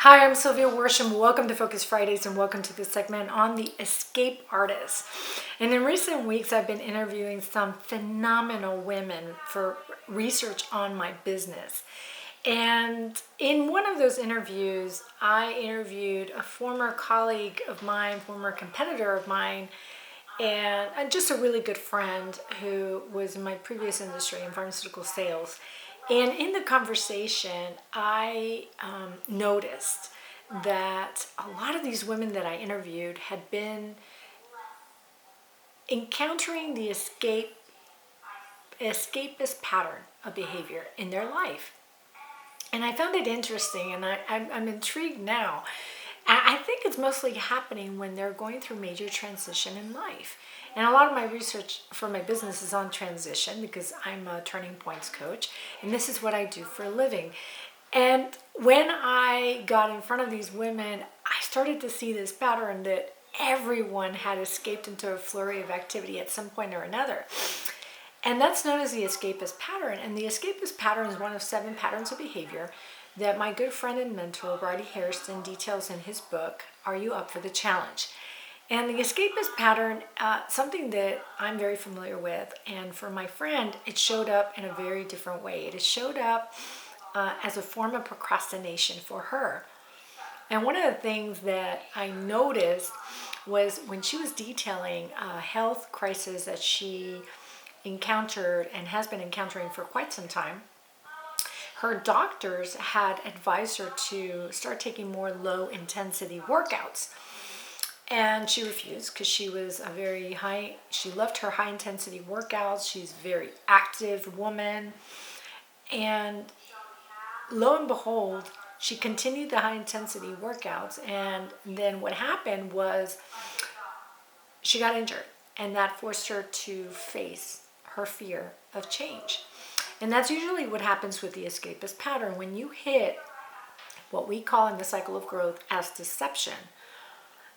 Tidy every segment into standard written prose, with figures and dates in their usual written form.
Hi, I'm sylviaworsham. Welcome to Focus Fridays and welcome to this segment on the escape artist. And in recent weeks, I've been interviewing some phenomenal women for research on my business. And in one of those interviews, I interviewed a former colleague of mine, former competitor of mine, and just a really good friend who was in my previous industry in pharmaceutical sales. And in the conversation, I noticed that a lot of these women that I interviewed had been encountering the escapist pattern of behavior in their life. And I found it interesting, and I'm intrigued now. I think it's mostly happening when they're going through major transition in life. And a lot of my research for my business is on transition because I'm a turningpoints coach, and this is what I do for a living. And when I got in front of these women, I started to see this pattern that everyone had escaped into a flurry of activity at some point or another. And that's known as the escapist pattern. And the escapist pattern is one of 7 patterns of behavior that my good friend and mentor, Brady Hairston, details in his book, Are You Up for the Challenge? And the escapist pattern, something that I'm very familiar with, and for my friend, it showed up in a very different way. It showed up as a form of procrastination for her. And one of the things that I noticed was when she was detailing a health crisis that she encountered and has been encountering for quite some time, her doctors had advised her to start taking more low intensity workouts. And she refused because she loved her high intensity workouts. She's a very active woman. And lo and behold, she continued the high intensity workouts. And then what happened was she got injured. And that forced her to face her fear of change. And that's usually what happens with the escapist pattern. When you hit what we call in the cycle of growth as deception,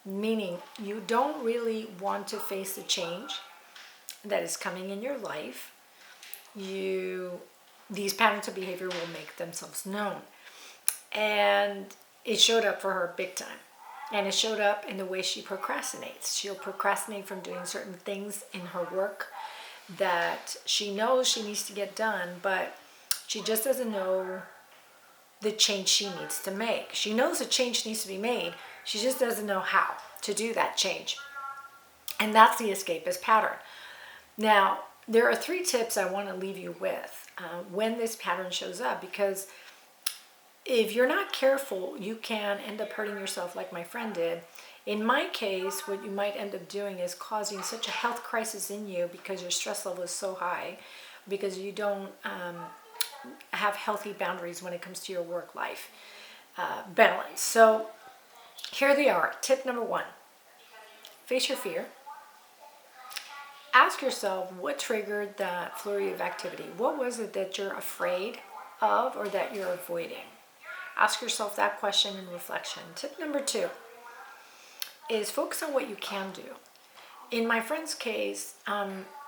meaning you don't really want to face the change that is coming in your life, these patterns of behavior will make themselves known. And it showed up for her big time. And it showed up in the way she procrastinates. She'll procrastinate from doing certain things in her work that she knows she needs to get done, but she just doesn't know the change she needs to make. She knows a change needs to be made. She just doesn't know how to do that change. And that's the escapist pattern. Now, there are 3 tips I want to leave you with when this pattern shows up, because if you're not careful, you can end up hurting yourself like my friend did. In my case, what you might end up doing is causing such a health crisis in you because your stress level is so high, because you don't have healthy boundaries when it comes to your work-life balance. So here they are. Tip number 1, face your fear. Ask yourself what triggered that flurry of activity. What was it that you're afraid of or that you're avoiding? Ask yourself that question in reflection. Tip number 2 is focus on what you can do. In my friend's case,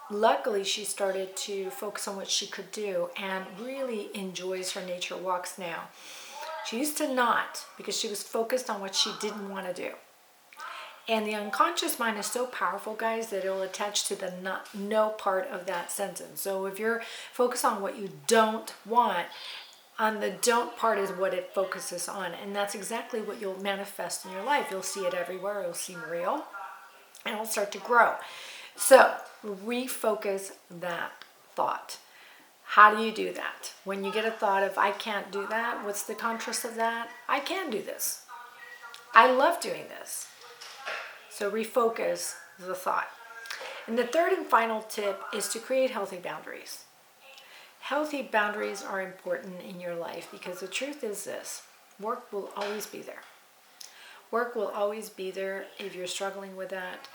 luckily she started to focus on what she could do and really enjoys her nature walks now. She used to not, because she was focused on what she didn't want to do. And the unconscious mind is so powerful, guys, that it will attach to the no part of that sentence. So if you're focused on what you don't want, on the don't part is what it focuses on. And that's exactly what you'll manifest in your life. You'll see it everywhere. It'll seem real. And it'll start to grow. So refocus that thought. How do you do that? When you get a thought of, I can't do that, what's the contrast of that? I can do this. I love doing this. So refocus the thought. And the 3rd and final tip is to create healthy boundaries. Healthy boundaries are important in your life because the truth is this: work will always be there. Work will always be there if you're struggling with that.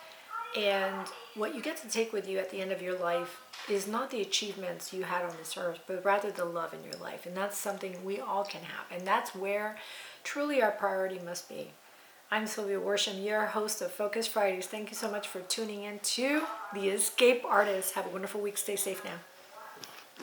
And what you get to take with you at the end of your life is not the achievements you had on this earth, but rather the love in your life. And that's something we all can have. And that's where truly our priority must be. I'm sylviaworsham, your host of Focus Fridays. Thank you so much for tuning in to The Escape Artist. Have a wonderful week. Stay safe now.